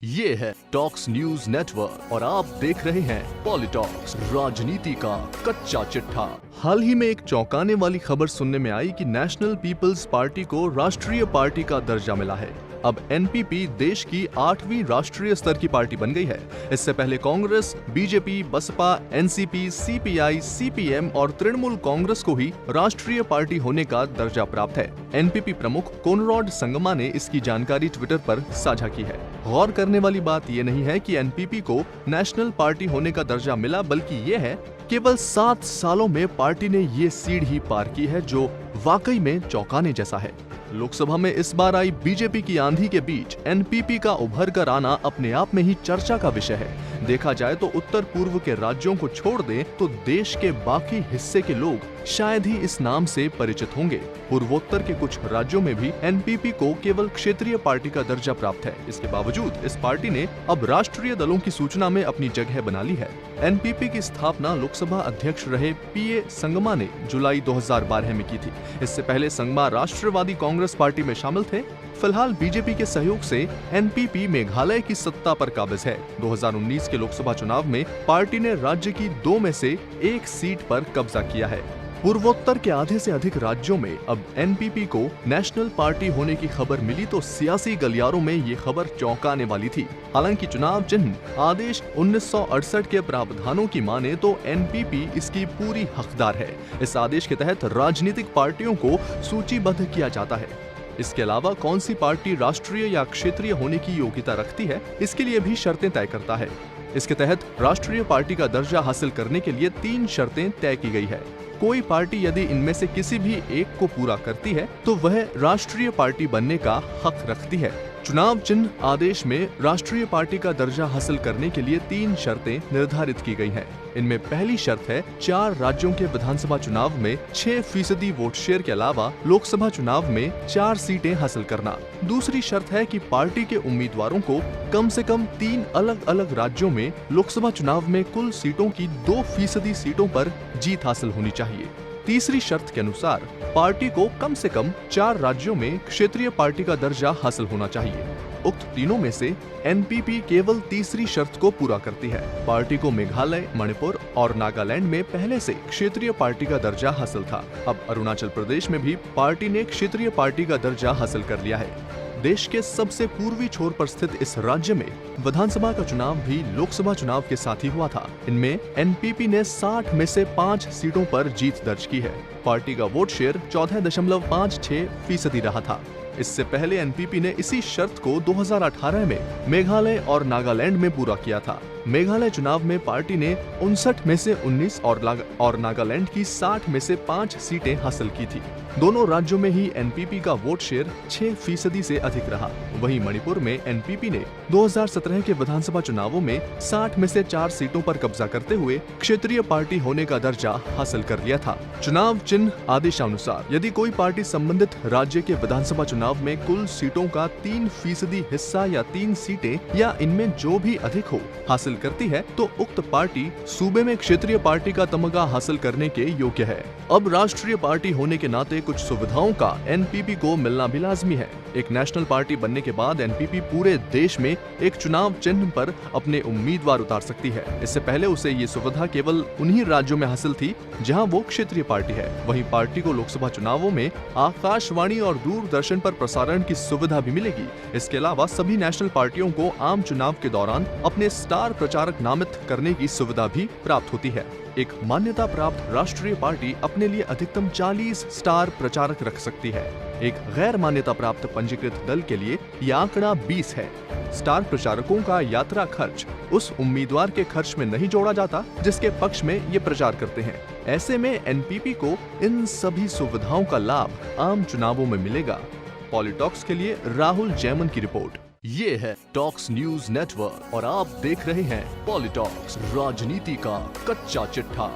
ये है talks news network और आप देख रहे हैं पॉलिटॉक्स, राजनीति का कच्चा चिट्ठा। हाल ही में एक चौंकाने वाली खबर सुनने में आई कि नेशनल पीपल्स पार्टी को राष्ट्रीय पार्टी का दर्जा मिला है। अब एनपीपी देश की 8वीं राष्ट्रीय स्तर की पार्टी बन गई है। इससे पहले Congress, BJP, Baspa, NCP, CPI, CPM और तृणमूल कांग्रेस को ही राष्ट्रीय पार्टी होने का दर्जा प्राप्त है। एनपीपी प्रमुख कोनराड संगमा ने इसकी जानकारी ट्विटर पर साझा की है। गौर करने वाली बात यह नहीं है कि एनपीपी को नेशनल पार्टी होने का दर्जा मिला, बल्कि ये है केवल 7 सालों में पार्टी ने ये सीढ़ी पार की है, जो वाकई में चौंकाने जैसा है। लोकसभा में इस बार आई बीजेपी की आंधी के बीच एनपीपी का उभर कर आना अपने आप में ही चर्चा का विषय है। देखा जाए तो उत्तर पूर्व के राज्यों को छोड़ दें तो देश के बाकी हिस्से के लोग शायद ही इस नाम से परिचित होंगे। पूर्वोत्तर के कुछ राज्यों में भी एनपीपी को केवल क्षेत्रीय पार्टी का दर्जा प्राप्त है। इसके बावजूद इस पार्टी ने अब राष्ट्रीय दलों की सूचना में अपनी जगह बना ली है। एनपीपी की स्थापना लोकसभा अध्यक्ष रहे पीए संगमा ने जुलाई 2012 में की थी। इससे पहले संगमा राष्ट्रवादी कांग्रेस पार्टी में शामिल थे। फिलहाल बीजेपी के सहयोग से एनपीपी मेघालय की सत्ता पर काबिज है। 2019 के लोकसभा चुनाव में पार्टी ने राज्य की 2 में से 1 सीट पर कब्जा किया है। पूर्वोत्तर के आधे से अधिक राज्यों में अब एनपीपी को नेशनल पार्टी होने की खबर मिली तो सियासी गलियारों में ये खबर चौंकाने वाली थी। हालांकि चुनाव चिन्ह आदेश 1968 के प्रावधानों की माने तो एनपीपी इसकी पूरी हकदार है। इस आदेश के तहत राजनीतिक पार्टियों को सूचीबद्ध किया जाता है। इसके अलावा कौन सी पार्टी राष्ट्रीय या क्षेत्रीय होने की योग्यता रखती है, इसके लिए भी शर्तें तय करता है। इसके तहत राष्ट्रीय पार्टी का दर्जा हासिल करने के लिए 3 शर्तें तय की गई है। कोई पार्टी यदि इनमें से किसी भी एक को पूरा करती है तो वह राष्ट्रीय पार्टी बनने का हक रखती है। चुनाव चिन्ह आदेश में राष्ट्रीय पार्टी का दर्जा हासिल करने के लिए 3 शर्तें निर्धारित की गई हैं। इनमें पहली शर्त है 4 राज्यों के विधानसभा चुनाव में 6% वोट शेयर के अलावा लोकसभा चुनाव में 4 सीटें हासिल करना। दूसरी शर्त है कि पार्टी के उम्मीदवारों को कम से कम 3 अलग अलग राज्यों में लोकसभा चुनाव में कुल सीटों की 2% सीटों पर जीत हासिल होनी चाहिए। तीसरी शर्त के अनुसार पार्टी को कम से कम 4 राज्यों में क्षेत्रीय पार्टी का दर्जा हासिल होना चाहिए। उक्त तीनों में से एनपीपी केवल तीसरी शर्त को पूरा करती है। पार्टी को मेघालय, मणिपुर और नागालैंड में पहले से क्षेत्रीय पार्टी का दर्जा हासिल था। अब अरुणाचल प्रदेश में भी पार्टी ने क्षेत्रीय पार्टी का दर्जा हासिल कर लिया है। देश के सबसे पूर्वी छोर पर स्थित इस राज्य में विधानसभा का चुनाव भी लोकसभा चुनाव के साथ ही हुआ था। इनमें एनपीपी ने 60 में से 5 सीटों पर जीत दर्ज की है। पार्टी का वोट शेयर 14.56% रहा था। इससे पहले एनपीपी ने इसी शर्त को 2018 में मेघालय और नागालैंड में पूरा किया था। मेघालय चुनाव में पार्टी ने 59 में से 19 और नागालैंड की 60 में से 5 सीटें हासिल की थी। दोनों राज्यों में ही एनपीपी का वोट शेयर 6% से अधिक रहा। वहीं मणिपुर में एनपीपी ने 2017 के विधानसभा चुनावों में 60 में से 4 सीटों पर कब्जा करते हुए क्षेत्रीय पार्टी होने का दर्जा हासिल कर लिया था। चुनाव चिन्ह आदेशानुसार यदि कोई पार्टी संबंधित राज्य के विधानसभा चुनाव में कुल सीटों का 3% हिस्सा या 3 सीटें या इनमें जो भी अधिक हो हासिल करती है तो उक्त पार्टी सूबे में क्षेत्रीय पार्टी का तमगा हासिल करने के योग्य है। अब राष्ट्रीय पार्टी होने के नाते कुछ सुविधाओं का एनपीपी को मिलना भी लाजमी है। एक नेशनल पार्टी बनने के बाद एनपीपी पूरे देश में एक चुनाव चिन्ह पर अपने उम्मीदवार उतार सकती है। इससे पहले उसे ये सुविधा केवल उन्हीं राज्यों में हासिल थी जहां वो क्षेत्रीय पार्टी है। वहीं पार्टी को लोकसभा चुनावों में आकाशवाणी और दूरदर्शन पर प्रसारण की सुविधा भी मिलेगी। इसके अलावा सभी नेशनल पार्टियों को आम चुनाव के दौरान अपने स्टार प्रचारक नामित करने की सुविधा भी प्राप्त होती है। एक मान्यता प्राप्त राष्ट्रीय पार्टी अपने लिए अधिकतम 40 स्टार प्रचारक रख सकती है। एक गैर मान्यता प्राप्त पंजीकृत दल के लिए यह आंकड़ा 20 है। स्टार प्रचारकों का यात्रा खर्च उस उम्मीदवार के खर्च में नहीं जोड़ा जाता जिसके पक्ष में ये प्रचार करते हैं। ऐसे में एनपीपी को इन सभी सुविधाओं का लाभ आम चुनावों में मिलेगा। पॉलिटॉक्स के लिए राहुल जैमन की रिपोर्ट। ये है टॉक्स न्यूज नेटवर्क और आप देख रहे हैं पॉलिटॉक्स, राजनीति का कच्चा चिट्ठा।